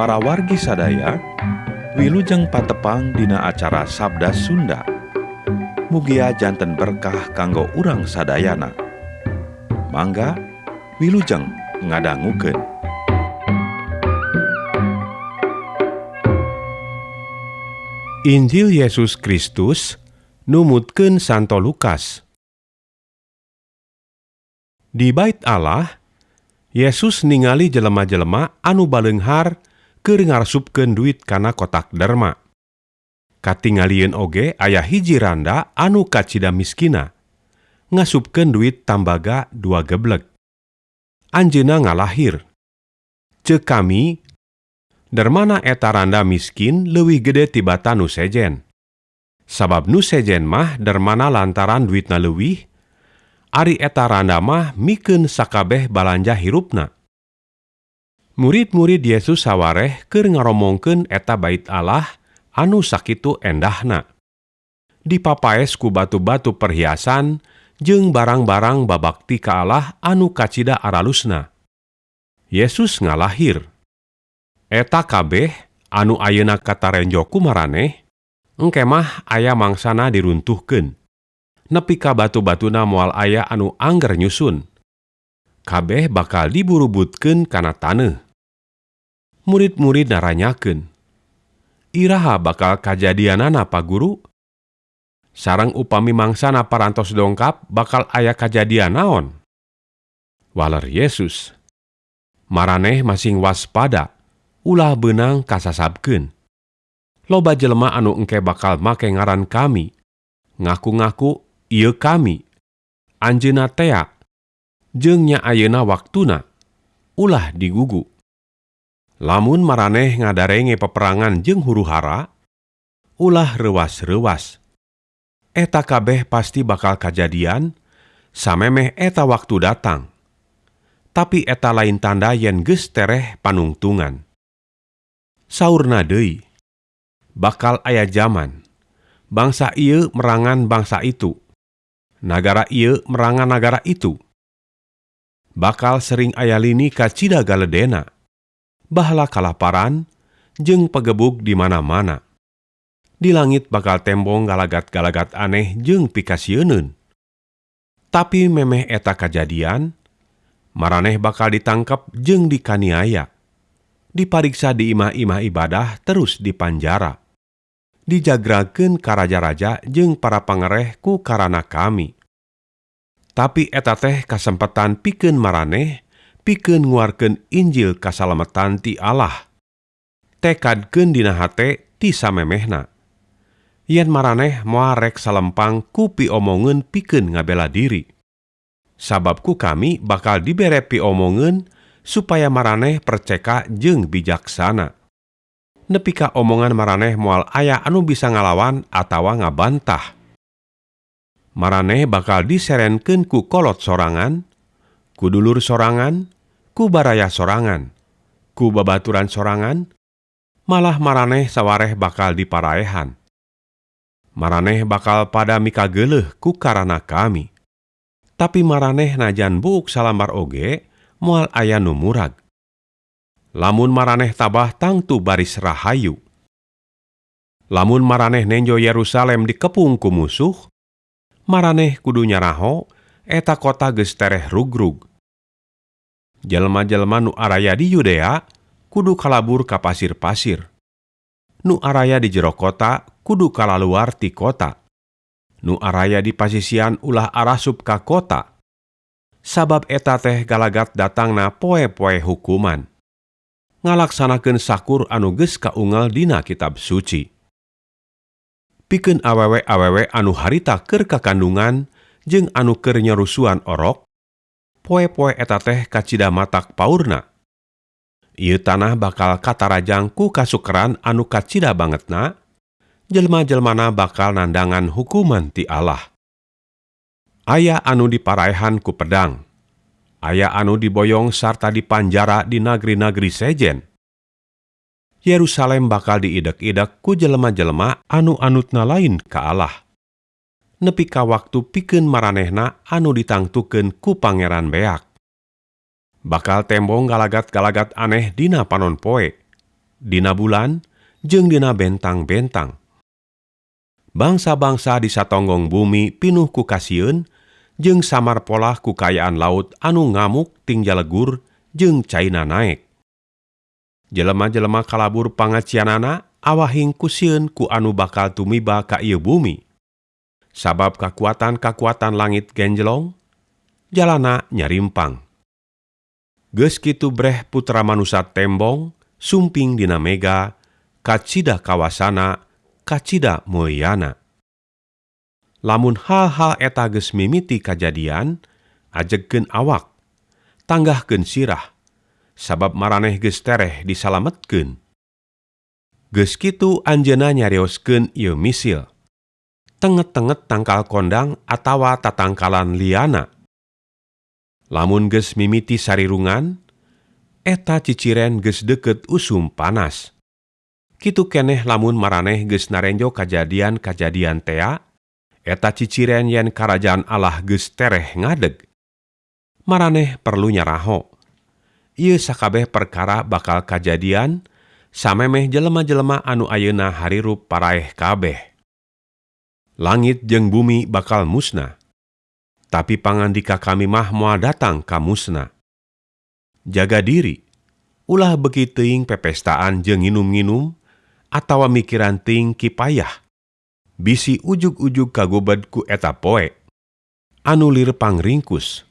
para wargi sadaya, wilujeng patepang dina acara Sabda Sunda. Mugia janten berkah kanggo urang sadayana. Mangga wilujeng ngadangukeun. Injil Yesus Kristus numutkeun Santo Lukas. Di bait Allah, Yesus ningali jelema-jelema anu baleunghar keur ngaresupkeun duit kana kotak derma. Katingalieun oge aya hiji randa anu kacida miskina, ngasupkeun duit tambaga 2 gebleg. Anjeunna ngalahir. Ceuk kami, dermana eta randa miskin leuwih gede tibata nu sejen. Sabab nu sejen mah dermana lantaran duitna leuwih, ari eta randa mah mikeun sakabeh balanja hirupna. Murid-murid Yesus sawareh keur ngaromongkeun eta bait Allah anu sakitu endahna. Dipapaes ku batu-batu perhiasan jeung barang-barang babakti ka Allah anu kacida aralusna. Yesus ngalahir. Eta kabeh anu ayeuna katarenjo ku maraneh, engke mah aya mangsana diruntuhkeun. Nepi ka batu-batuna moal aya anu angger nyusun. Kabeh bakal diburubutkeun kana taneuh. Murid-murid naranyakeun, "Iraha bakal kajadianana Pak Guru? Sareng upami mangsana parantos dongkap bakal aya kajadian naon?" Waler Yesus, "Maraneh masing waspada, ulah beunang kasasabkeun. Loba jelema anu engke bakal make ngaran kami, ngaku-ngaku ieu kami, anjeunna tea, jeung nya ayeuna waktuna, ulah digugu. Lamun maraneh ngadarenge peperangan jeung huru-hara, ulah reuwas-reuwas. Eta kabeh pasti bakal kajadian, samemeh eta waktu datang. Tapi eta lain tanda yen geus tereh panungtungan." Saurna deui, "Bakal aya jaman, bangsa ieu merangan bangsa itu, nagara ieu merangan nagara itu. Bakal sering aya lini kacida galedena, bahala kalaparan, jeung pagebug di mana-mana. Di langit bakal tembong galagat-galagat aneh jeung pikasieunun. Tapi memeh eta kajadian, maraneh bakal ditangkap jeung dikaniaya, dipariksa di imah-imah ibadah terus dipanjara, dijagrakeun ka raja-raja jeung para pangereh ku karana kami. Tapi eta teh kasempetan pikeun maraneh, pikeun nguarkeun Injil kasalametan ti Allah. Tekadkeun dina hate ti samemehna. Yen maraneh moal rek salempang ku piomongeun pikeun ngabela diri. Sabab ku kami bakal dibere piomongeun supaya maraneh perceka jeung bijaksana. Nepi ka omongan maraneh moal aya anu bisa ngalawan atawa ngabantah. Maraneh bakal diserenkeun ku kolot sorangan, ku dulur sorangan, ku baraya sorangan, ku babaturan sorangan, malah maraneh sawareh bakal diparaehan. Maraneh bakal pada mikageuleuh ku karana kami. Tapi maraneh najan buuk salamar oge, moal aya nu murag. Lamun maraneh tabah tangtu baris rahayu. Lamun maraneh nenjo Yerusalem dikepung ku musuh, maraneh kudu nyaraho eta kota geus tereh rugrug. Jelema-jelema nu araya di Yudea kudu kalabur ka pasir-pasir. Nu araya di jero kota kudu kalaluar ti kota. Nu araya di pasisian ulah arasup ka kota. Sabab eta teh galagat datangna poe-poe hukuman. Ngalaksanakeun sakur anu geus kaunggal dina kitab suci. Pikeun awewe-awewe anu harita keur kakandungan jeung anu keur nyerusuan orok, poe-poe eta teh kacida matak paurna. Ieu tanah bakal katarajang ku kasukeran anu kacida bangetna, jelma-jelmana bakal nandangan hukuman ti Allah. Aya anu diparaehan ku pedang, aya anu diboyong sarta dipanjara di nagri-nagri sejen. Yerusalem bakal diidek-idek ku jelema-jelema anu anutna lain ka Allah. Nepi ka waktu pikeun maranehna anu ditangtukeun ku pangeran beak. Bakal tembong galagat-galagat aneh dina panon poe, dina bulan, jeung dina bentang-bentang. Bangsa-bangsa di satonggong bumi pinuh ku kasieun, jeung samar polah ku kayaan laut anu ngamuk ting jalegur jeung caina naek. Jelema-jelema kalabur pangacianana awahing kusieun ku anu bakal tumiba ka ieu bumi. Sabab kakuatan-kakuatan langit genjelong, jalana nyarimpang. Geus kitu breh putra manusa tembong, sumping dina mega, kacida kawasana, kacida moeyana. Lamun hal-hal eta geus mimiti kajadian, ajegkeun awak, tanggahkeun sirah, sabab maraneh geus tereh disalametkeun. Geus kitu anjeunna nyarioskeun ieu misil. Tenget-tenget tangkal kondang atawa tatangkalan liana. Lamun geus mimiti sarirungan, eta ciciren geus deukeut usum panas. Kitu keneh lamun maraneh geus narenjo kajadian-kajadian tea, eta ciciren yen karajaan Allah geus tereh ngadeg. Maraneh perlu nyaraho. Ieu sakabeh perkara bakal kajadian, samemeh jelema-jelema anu ayeuna harirup paraeh kabeh. Langit jeung bumi bakal musnah, tapi pangandika kami mah moal datang ka musnah. Jaga diri, ulah beuki teuing pepestaan jeung nginum-nginum, atawa mikiran ting kipayah. Bisi ujug-ujug kagobed ku eta poe, anu lir pangringkus.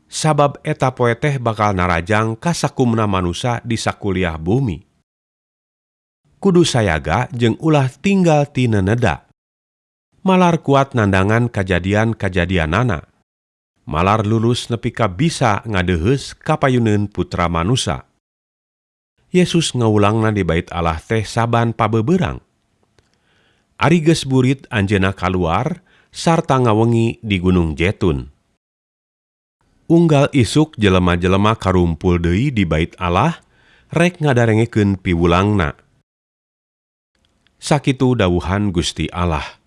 Sabab eta poe teh bakal narajang ka sakumna manusa di sakuliah bumi. Kudu sayaga jeung ulah tinggal ti neneda. Malar kuat nandangan kajadian-kajadianana. Malar lulus nepi ka bisa ngadeuheus kapayuneun putra manusa. Yesus ngawulangna di bait Allah teh saban pabeberang. Ari geus burit anjeunna kaluar sarta ngawengi di Gunung Jetun. Unggal isuk jelema-jelema karumpul deui di bait Allah rek ngadarengekeun piwulangna. Sakitu dawuhan Gusti Allah.